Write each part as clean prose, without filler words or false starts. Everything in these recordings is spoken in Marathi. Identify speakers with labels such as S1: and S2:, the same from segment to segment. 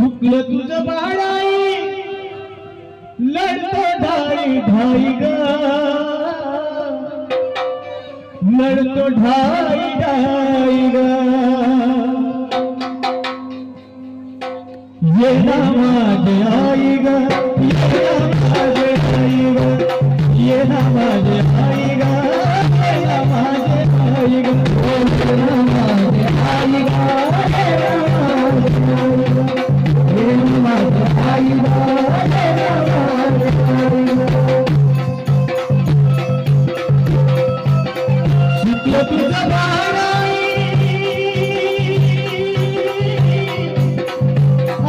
S1: चुकलं तुझं बाळाई लढतो ढाई ढाई ग लढतो ढाई ढाई ग ये ना माझे आई ग ये ना माझे आई ग ये ना माझे आई ग ये ना माझे आई ग ये ना माझे आई ग ये ना माझे आई ग चुकलं तुझं बाळाई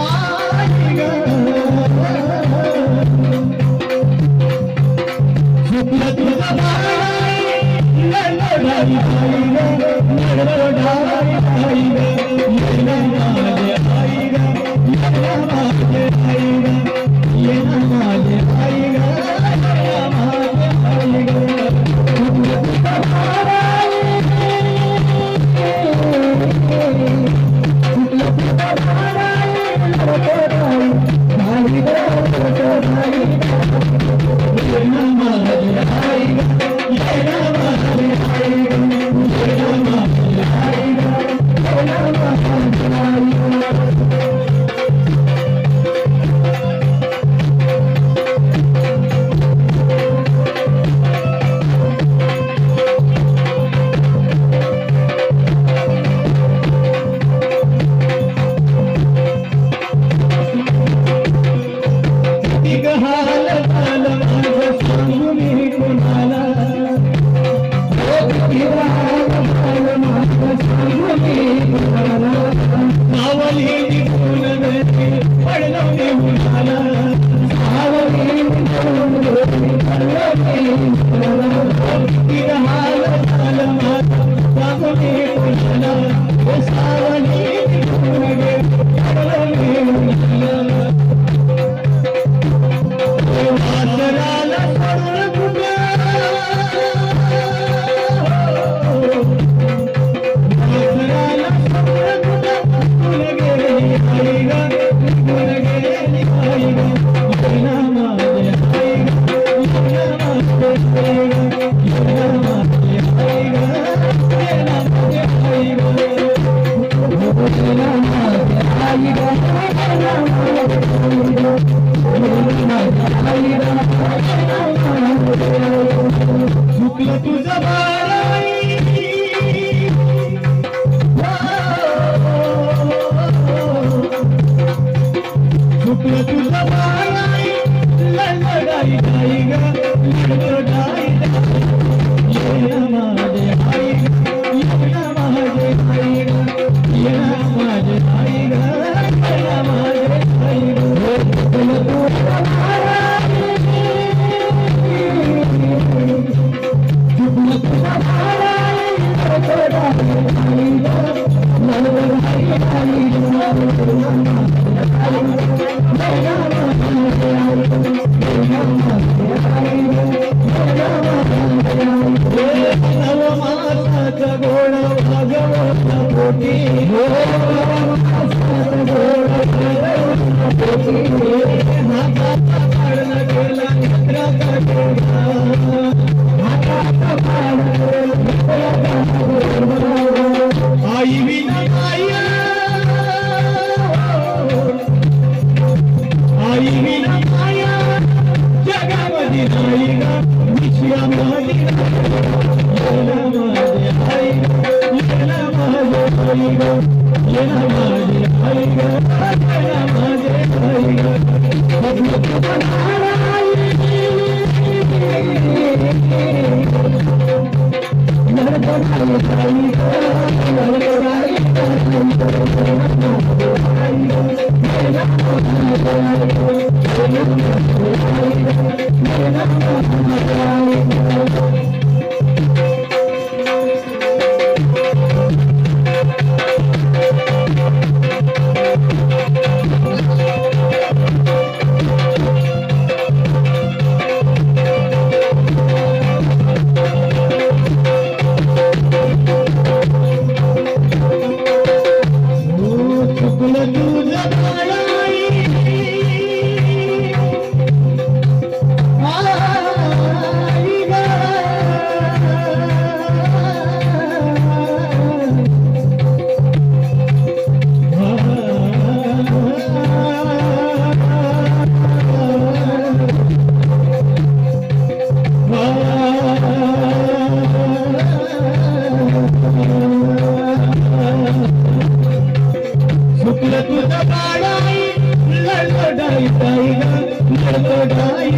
S1: आई ग चुकलं तुझं बाळाई लढाई आई ग लढाई आई ग ये ना माझे आई ग ये ना माझे आई ग ये ना माझे आई ग ये ना माझे आई ग चुकलं तुझं बाळाई चुकलं तुझं बाळाई आई ग ये ना माझे आई ग ये ना माझे आई ग ये ना माझे आई ग ये ना माझे आई ग चुकलं तुझं बाळाई चुकलं तुझं बाळाई लढाई ढाई ग लढाई ये ना माझे आई ग ये ना माझे आई ग ये ना माझे आई ग ये ना माझे आई ग चुकलं तुझं बाळाई चुकलं तुझं बाळाई नवमासाचं गोड भागवत पोटी हाताचा पाडला गेला मित्राचा टोळा हाताचा पाडला आई विना माया आई विना माया जगामध्ये नाही ग विश्वामध्ये ये ना माझे आई ग ये ना माझे आई ग ये ना माझे आई ग ये ना माझे आई ग चुकलं तुझं बाळाई लढतो ढाई ढाई चुकलं तुझं बाळाई तुझं बाळाई लडलडाई ताई ग लडलडाई